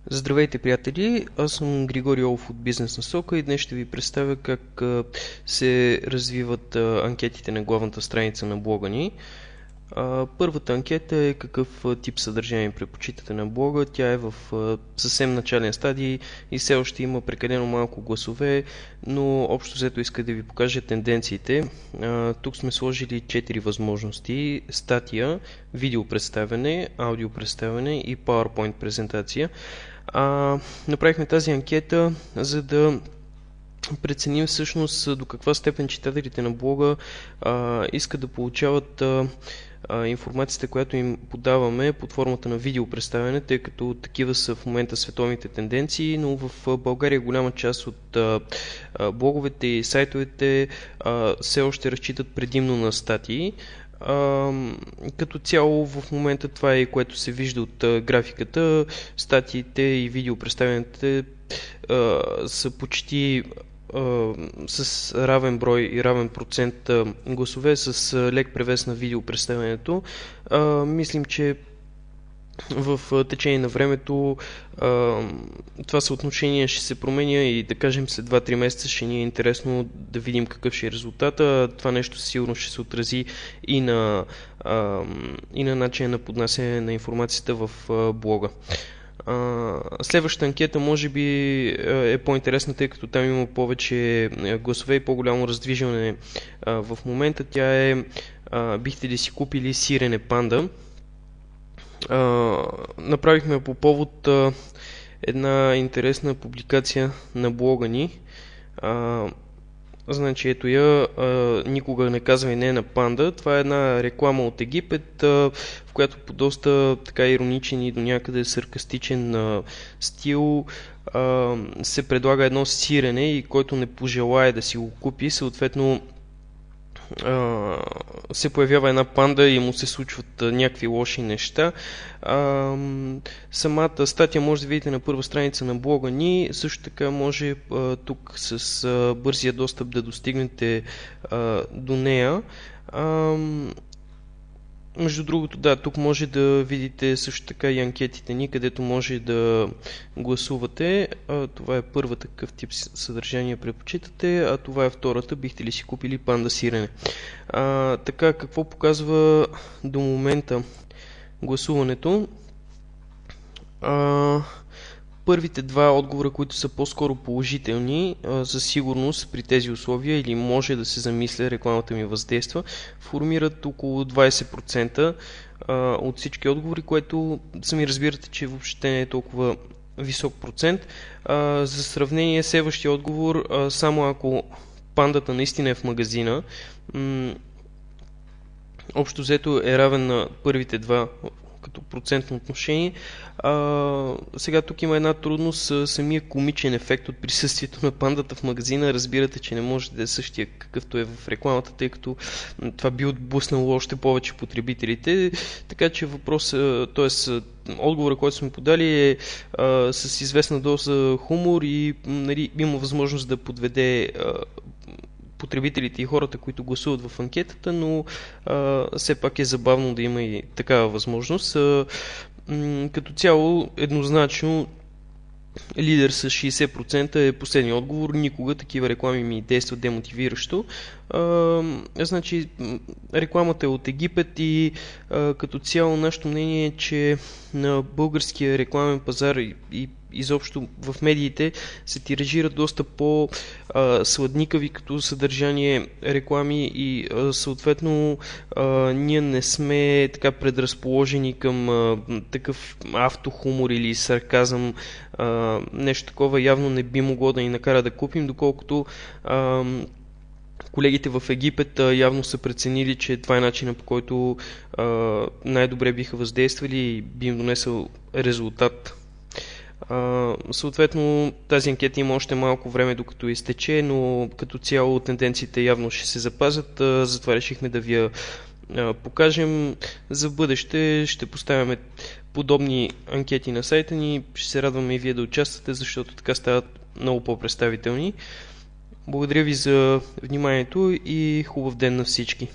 Здравейте, приятели! Аз съм Григорий Олов от Бизнес Насока и днес ще ви представя как се развиват анкетите на главната страница на блога ни. Първата анкета е какъв тип съдържание предпочитате на блога. Тя е в съвсем начален стадий и все още има прекалено малко гласове, но общо взето иска да ви покажа тенденциите. Тук сме сложили 4 възможности: статия, видеопредставяне, аудиопредставяне и PowerPoint презентация. Направихме тази анкета, за да преценим всъщност до каква степен читателите на блога искат да получават информацията, която им подаваме под формата на видеопредставяне, тъй като такива са в момента световните тенденции, но в България голяма част от блоговете и сайтовете все още разчитат предимно на статии. Като цяло в момента това е, което се вижда от графиката. Статиите и видеопредставянето са почти с равен брой и равен процент гласове, с лек превес на видеопредставянето. Мислим, че в течение на времето това съотношение ще се променя и да кажем след 2-3 месеца ще ни е интересно да видим какъв ще е резултата. Това нещо сигурно ще се отрази и на начина на поднасяне на информацията в блога. Следващата анкета може би е по-интересна, тъй като там има повече гласове и по-голямо раздвижване в момента. Тя е: бихте ли си купили сирене панда? Направихме по повод една интересна публикация на блога ни. Значи ето я, никога не казвай не на панда. Това е една реклама от Египет, в която по доста така ироничен и до някъде саркастичен стил се предлага едно сирене и който не пожелае да си го купи, съответно се появява една панда и му се случват някакви лоши неща. Самата статия може да видите на първа страница на блога ни. Също така може тук с бързия достъп да достигнете до нея. Между другото, да, тук може да видите също така и анкетите ни, където може да гласувате. Това е първата, какъв тип съдържание предпочитате, а това е втората: бихте ли си купили панда сирене. Така, какво показва до момента гласуването? Първите два отговора, които са по-скоро положителни, за сигурност при тези условия или може да се замисля, рекламата ми въздейства, формират около 20% от всички отговори, което сами разбирате, че въобще не е толкова висок процент. За сравнение, следващия отговор: само ако пандата наистина е в магазина, общо взето е равен на първите два като процентно отношение. Сега тук има една трудност: самия комичен ефект от присъствието на пандата в магазина. Разбирате, че не може да е същия какъвто е в рекламата, тъй като това би отблъснало още повече потребителите. Така че отговора, който сме подали, е с известна доза хумор и има възможност да подведе потребителите и хората, които гласуват в анкетата, но все пак е забавно да има и такава възможност. Като цяло, еднозначно, лидер с 60% е последния отговор: никога такива реклами ми действат демотивиращо. Значи, рекламата е от Египет и като цяло нашето мнение е, че на българския рекламен пазар и изобщо в медиите се тиражират доста по-сладникави като съдържание реклами и съответно ние не сме така предразположени към такъв автохумор или сарказъм. Нещо такова явно не би могло да ни накара да купим, доколкото колегите в Египет явно са преценили, че това е начинът, по който най-добре биха въздействали и би им донесъл резултат. Съответно, тази анкета има още малко време докато изтече, но като цяло тенденциите явно ще се запазят, затова решихме да ви я покажем. За бъдеще ще поставяме подобни анкети на сайта ни. Ще се радваме и вие да участвате, защото така стават много по-представителни. Благодаря ви за вниманието и хубав ден на всички!